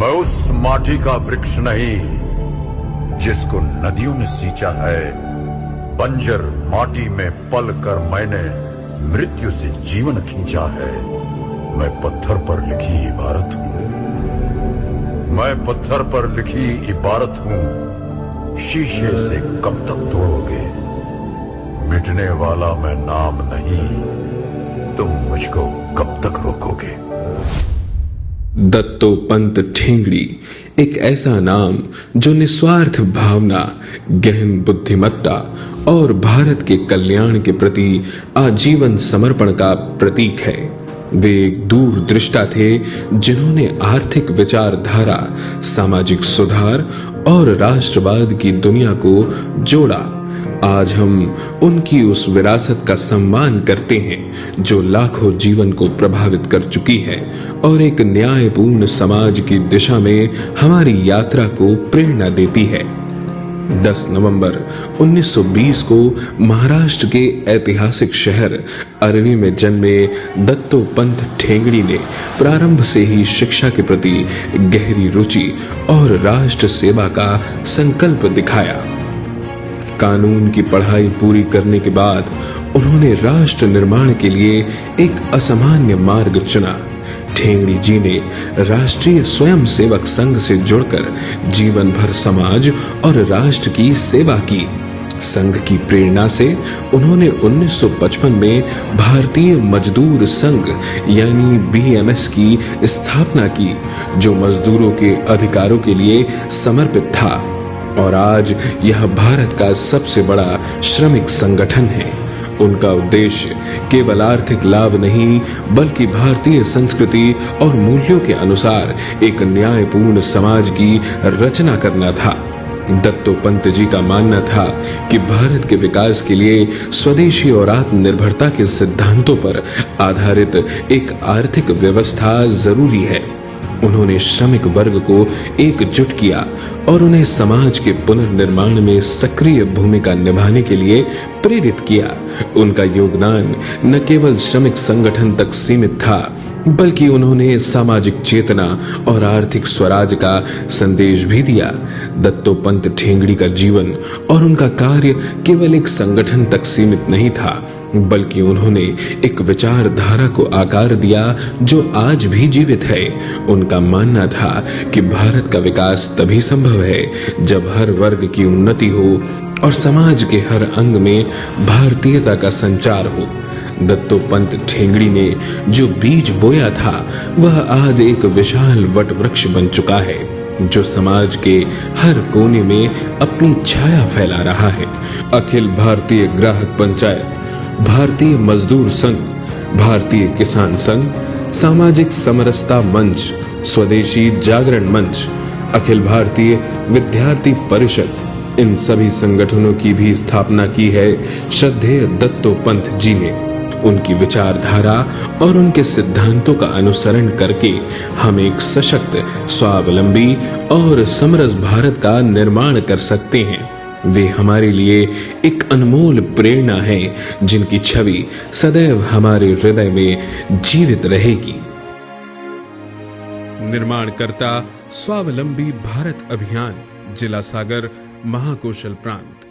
मैं उस माटी का वृक्ष नहीं जिसको नदियों ने सींचा है। बंजर माटी में पल कर मैंने मृत्यु से जीवन खींचा है। मैं पत्थर पर लिखी इबारत हूं। मैं पत्थर पर लिखी इबारत हूं। शीशे से कब तक तोड़ोगे? मिटने वाला मैं नाम नहीं, तुम मुझको कब तक रोकोगे? दत्तोपंत ठेंगड़ी एक ऐसा नाम जो निस्वार्थ भावना, गहन बुद्धिमत्ता और भारत के कल्याण के प्रति आजीवन समर्पण का प्रतीक है। वे एक दूरदृष्टा थे जिन्होंने आर्थिक विचारधारा, सामाजिक सुधार और राष्ट्रवाद की दुनिया को जोड़ा। आज हम उनकी उस विरासत का सम्मान करते हैं जो लाखों जीवन को प्रभावित कर चुकी है और एक न्यायपूर्ण समाज की दिशा में हमारी यात्रा को प्रेरणा देती है। 10 नवंबर 1920 को महाराष्ट्र के ऐतिहासिक शहर अरवी में जन्मे दत्तोपंत ठेंगड़ी ने प्रारंभ से ही शिक्षा के प्रति गहरी रुचि और राष्ट्र सेवा का संकल्प दिखाया। कानून की पढ़ाई पूरी करने के बाद उन्होंने राष्ट्र निर्माण के लिए एक असामान्य मार्ग चुना। ठेंगड़ी जी ने राष्ट्रीय स्वयंसेवक संघ से जुड़कर जीवन भर समाज और राष्ट्र की सेवा की। संघ की प्रेरणा से उन्होंने 1955 में भारतीय मजदूर संघ यानी बीएमएस की स्थापना की, जो मजदूरों के अधिकारों के लिए समर्पित था और आज यह भारत का सबसे बड़ा श्रमिक संगठन है। उनका उद्देश्य केवल आर्थिक लाभ नहीं बल्कि भारतीय संस्कृति और मूल्यों के अनुसार एक न्यायपूर्ण समाज की रचना करना था। दत्तोपंत जी का मानना था कि भारत के विकास के लिए स्वदेशी और आत्मनिर्भरता के सिद्धांतों पर आधारित एक आर्थिक व्यवस्था जरूरी है। उन्होंने श्रमिक वर्ग को एकजुट किया और उन्हें समाज के पुनर्निर्माण में सक्रिय भूमिका निभाने के लिए प्रेरित किया। उनका योगदान न केवल श्रमिक संगठन तक सीमित था बल्कि उन्होंने सामाजिक चेतना और आर्थिक स्वराज का संदेश भी दिया। दत्तोपंत ठेंगड़ी का जीवन और उनका कार्य केवल एक संगठन तक सीमित नहीं था बल्कि उन्होंने एक विचारधारा को आकार दिया जो आज भी जीवित है। उनका मानना था कि भारत का विकास तभी संभव है जब हर वर्ग की उन्नति हो और समाज के हर अंग में भारतीयता का संचार हो। दत्तोपंत ठेंगड़ी ने जो बीज बोया था वह आज एक विशाल वट वृक्ष बन चुका है जो समाज के हर कोने में अपनी छाया फैला रहा है। अखिल भारतीय ग्राहक पंचायत, भारतीय मजदूर संघ, भारतीय किसान संघ, सामाजिक समरसता मंच, स्वदेशी जागरण मंच, अखिल भारतीय विद्यार्थी परिषद, इन सभी संगठनों की भी स्थापना की है श्रद्धेय दत्तोपंत जी ने। उनकी विचारधारा और उनके सिद्धांतों का अनुसरण करके हम एक सशक्त, स्वावलंबी और समरस भारत का निर्माण कर सकते हैं। वे हमारे लिए एक अनमोल प्रेरणा है जिनकी छवि सदैव हमारे हृदय में जीवित रहेगी। निर्माणकर्ता स्वावलंबी भारत अभियान, जिला सागर, महाकौशल प्रांत।